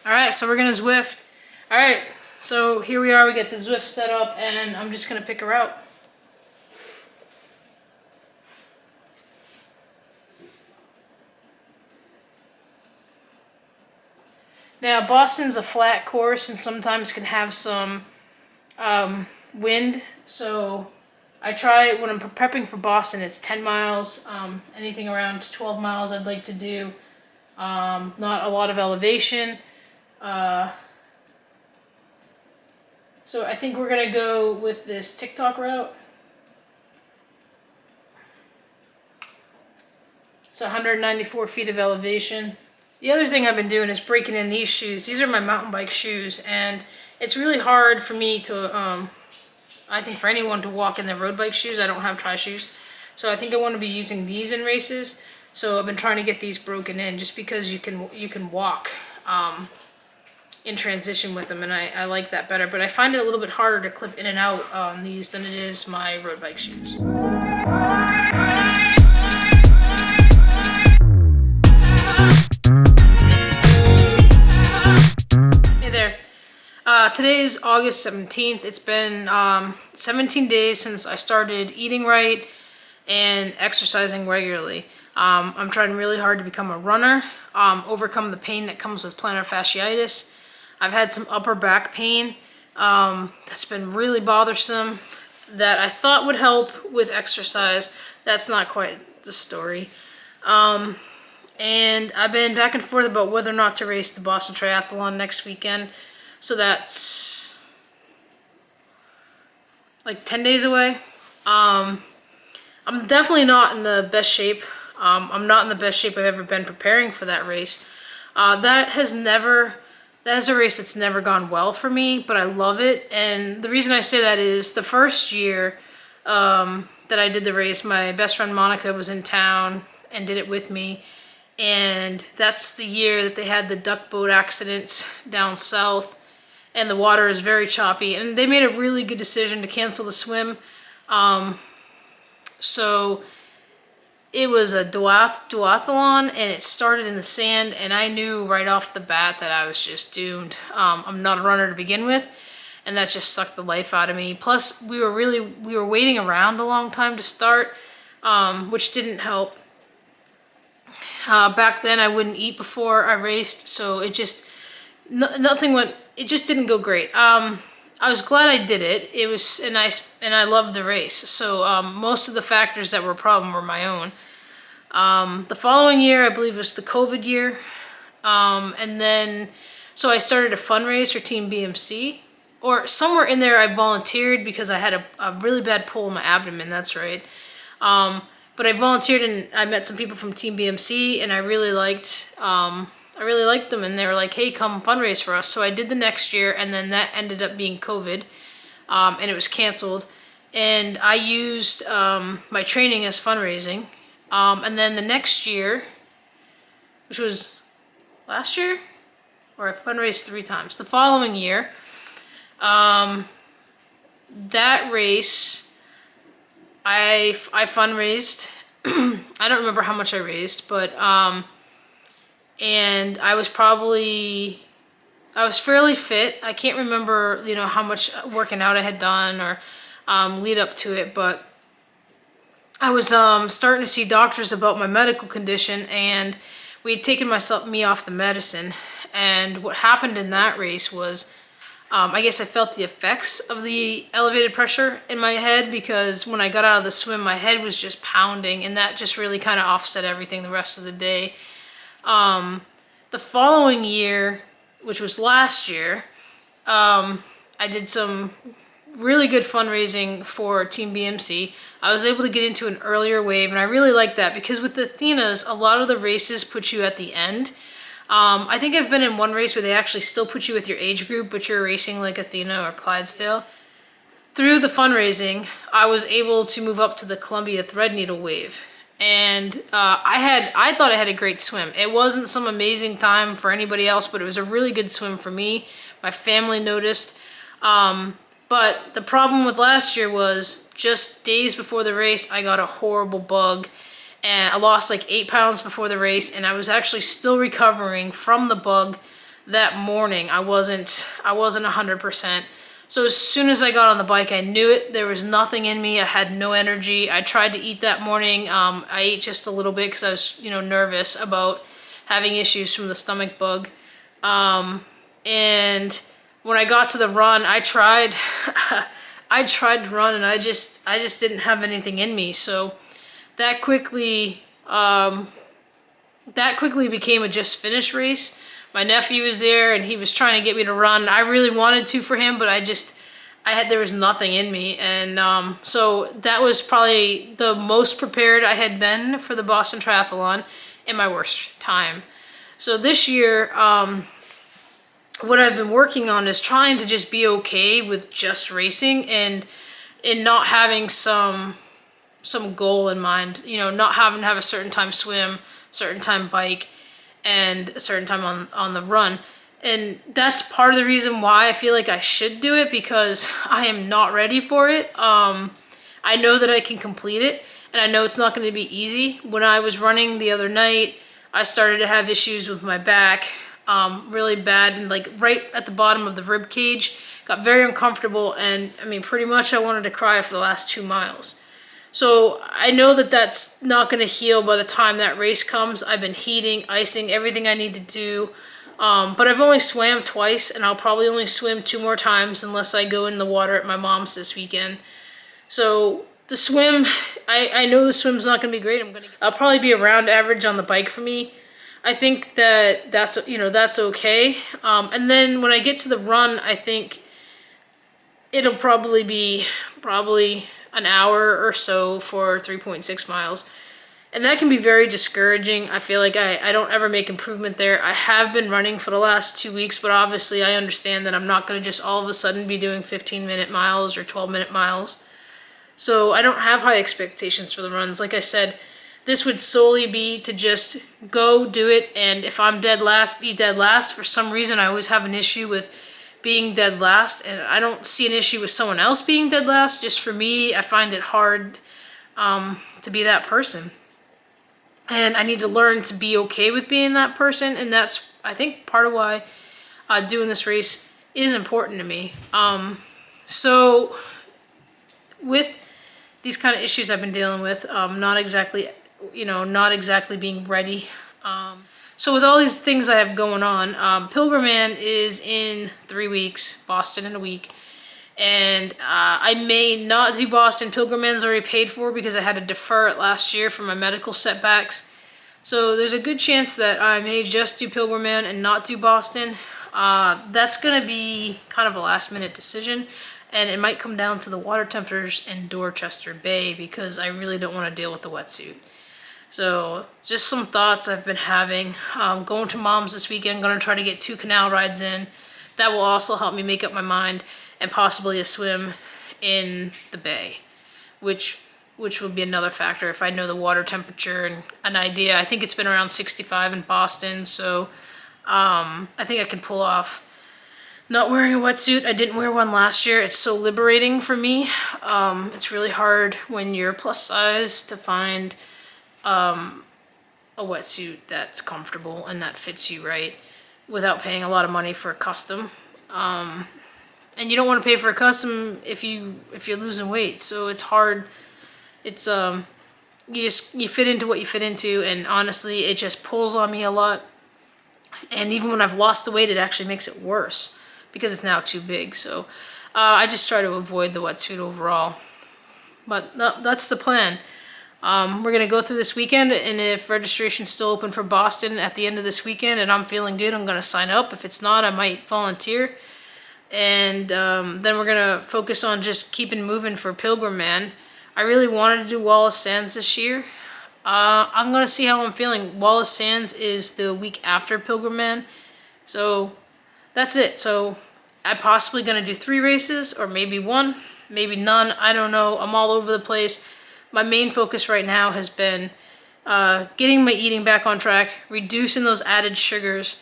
All right, so we're gonna Zwift. All right, so here we are. We get the Zwift set up, and I'm just gonna pick her out. Now, Boston's a flat course, and sometimes can have some wind. So I try when I'm prepping for Boston. It's 10 miles. Anything around 12 miles, I'd like to do. Not a lot of elevation. So I think we're gonna go with this TikTok route. It's 194 feet of elevation. The other thing I've been doing is breaking in these shoes. These are my mountain bike shoes, and it's really hard for me to, I think for anyone to walk in their road bike shoes. I don't have tri-shoes. So I think I want to be using these in races. So I've been trying to get these broken in just because you can walk in transition with them, and I like that better. But I find it a little bit harder to clip in and out on these than it is my road bike shoes. Today is August 17th. It's been 17 days since I started eating right and exercising regularly. I'm trying really hard to become a runner, overcome the pain that comes with plantar fasciitis. I've had some upper back pain that's been really bothersome that I thought would help with exercise. That's not quite the story. And I've been back and forth about whether or not to race the Boston Triathlon next weekend. So that's like 10 days away. I'm definitely not in the best shape. I'm not in the best shape I've ever been preparing for that race. That is a race that's never gone well for me, but I love it. And the reason I say that is the first year that I did the race, my best friend Monica was in town and did it with me. And that's the year that they had the duck boat accidents down south. And the water is very choppy, and they made a really good decision to cancel the swim. So it was a duathlon, and it started in the sand, and I knew right off the bat that I was just doomed. I'm not a runner to begin with, and that just sucked the life out of me. Plus, we were waiting around a long time to start, which didn't help. Back then, I wouldn't eat before I raced, so it just it just didn't go great. I was glad I did it. It was nice, and I loved the race. So most of the factors that were a problem were my own. The following year, I believe, was the COVID year. And then, so I started a fundraise for Team BMC. Or somewhere in there, I volunteered because I had a really bad pull in my abdomen, that's right. But I volunteered, and I met some people from Team BMC, and I really liked them, and they were like, hey, come fundraise for us. So I did the next year, and then that ended up being COVID, and it was canceled. And I used my training as fundraising. And then the next year, which was last year, or I fundraised 3 times. The following year, that race, I fundraised. I don't remember how much I raised, but and I was fairly fit. I can't remember, how much working out I had done or lead up to it, but I was starting to see doctors about my medical condition, and we had taken me off the medicine. And what happened in that race was, I guess I felt the effects of the elevated pressure in my head, because when I got out of the swim, my head was just pounding, and that just really kind of offset everything the rest of the day. The following year, which was last year, I did some really good fundraising for Team BMC. I was able to get into an earlier wave, and I really like that because with the Athenas, a lot of the races put you at the end. I think I've been in one race where they actually still put you with your age group, but you're racing like Athena or Clydesdale. Through the fundraising, I was able to move up to the Columbia Threadneedle wave. And I thought I had a great swim. It wasn't some amazing time for anybody else, but it was a really good swim for me. My family noticed. But the problem with last year was just days before the race, I got a horrible bug. And I lost like 8 pounds before the race, and I was actually still recovering from the bug that morning, I wasn't 100%. So as soon as I got on the bike, I knew it. There was nothing in me. I had no energy. I tried to eat that morning. I ate just a little bit because I was, nervous about having issues from the stomach bug. And when I got to the run, I tried, I tried to run, and I just didn't have anything in me. So that quickly became a just finish race. My nephew was there and he was trying to get me to run. I really wanted to for him, but there was nothing in me. And so that was probably the most prepared I had been for the Boston Triathlon in my worst time. So this year, what I've been working on is trying to just be okay with just racing and not having some goal in mind, not having to have a certain time swim, certain time bike, and a certain time on the run. And that's part of the reason why I feel like I should do it, because I am not ready for it. I know that I can complete it, and I know it's not going to be easy. When I was running the other night, I started to have issues with my back, really bad, and like right at the bottom of the rib cage. Got very uncomfortable, and I mean, pretty much I wanted to cry for the last 2 miles. So I know that that's not going to heal by the time that race comes. I've been heating, icing, everything I need to do. But I've only swam twice, and I'll probably only swim 2 more times unless I go in the water at my mom's this weekend. So the swim, I know the swim's not going to be great. I'll probably be around average on the bike for me. I think that's okay. And then when I get to the run, I think it'll probably be an hour or so for 3.6 miles. And that can be very discouraging. I feel like I don't ever make improvement there. I have been running for the last 2 weeks, but obviously I understand that I'm not going to just all of a sudden be doing 15-minute miles or 12-minute miles. So I don't have high expectations for the runs. Like I said, this would solely be to just go do it, and if I'm dead last, be dead last. For some reason, I always have an issue with being dead last, and I don't see an issue with someone else being dead last. Just for me, I find it hard to be that person, and I need to learn to be okay with being that person. And that's, I think, part of why doing this race is important to me. So with these kind of issues I've been dealing with, not exactly being ready. So with all these things I have going on, Pilgrim is in 3 weeks, Boston in a week. And I may not do Boston. Pilgrim's already paid for because I had to defer it last year for my medical setbacks. So there's a good chance that I may just do Pilgrim and not do Boston. That's going to be kind of a last minute decision. And it might come down to the water temperatures in Dorchester Bay, because I really don't want to deal with the wetsuit. So just some thoughts I've been having. Going to Mom's this weekend, going to try to get 2 canal rides in. That will also help me make up my mind, and possibly a swim in the bay, which would be another factor if I know the water temperature and an idea. I think it's been around 65 in Boston, so I think I can pull off not wearing a wetsuit. I didn't wear one last year. It's so liberating for me. It's really hard when you're plus size to find a wetsuit that's comfortable and that fits you right without paying a lot of money for a custom. And you don't want to pay for a custom if you're losing weight, so it's hard. It's you fit into what you fit into, and honestly it just pulls on me a lot. And even when I've lost the weight, it actually makes it worse because it's now too big. So I just try to avoid the wetsuit overall. But that's the plan. We're going to go through this weekend, and if registration's still open for Boston at the end of this weekend and I'm feeling good, I'm going to sign up. If it's not, I might volunteer. And then we're going to focus on just keeping moving for Pilgrim Man. I really wanted to do Wallace Sands this year. I'm going to see how I'm feeling. Wallace Sands is the week after Pilgrim Man. So that's it. So I'm possibly going to do 3 races, or maybe 1, maybe none. I don't know. I'm all over the place. My main focus right now has been getting my eating back on track, reducing those added sugars,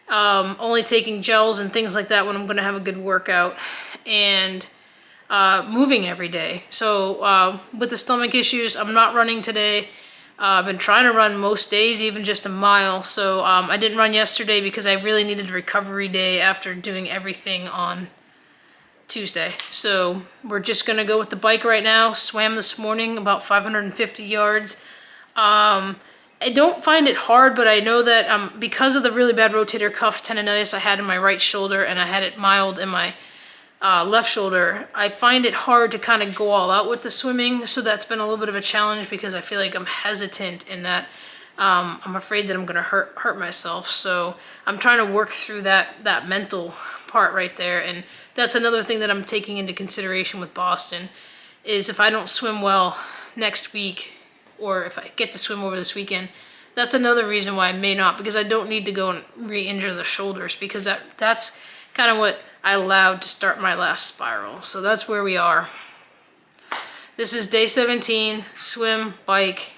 only taking gels and things like that when I'm going to have a good workout, and moving every day. So with the stomach issues, I'm not running today. I've been trying to run most days, even just a mile. So I didn't run yesterday because I really needed a recovery day after doing everything on Tuesday. So we're just going to go with the bike right now. Swam this morning about 550 yards. I don't find it hard, but I know that because of the really bad rotator cuff tendonitis I had in my right shoulder, and I had it mild in my left shoulder, I find it hard to kind of go all out with the swimming. So that's been a little bit of a challenge because I feel like I'm hesitant in that I'm afraid that I'm going to hurt myself. So I'm trying to work through that mental part right there. And that's another thing that I'm taking into consideration with Boston, is if I don't swim well next week, or if I get to swim over this weekend, that's another reason why I may not, because I don't need to go and re-injure the shoulders, because that's kind of what I allowed to start my last spiral. So that's where we are. This is day 17, swim, bike,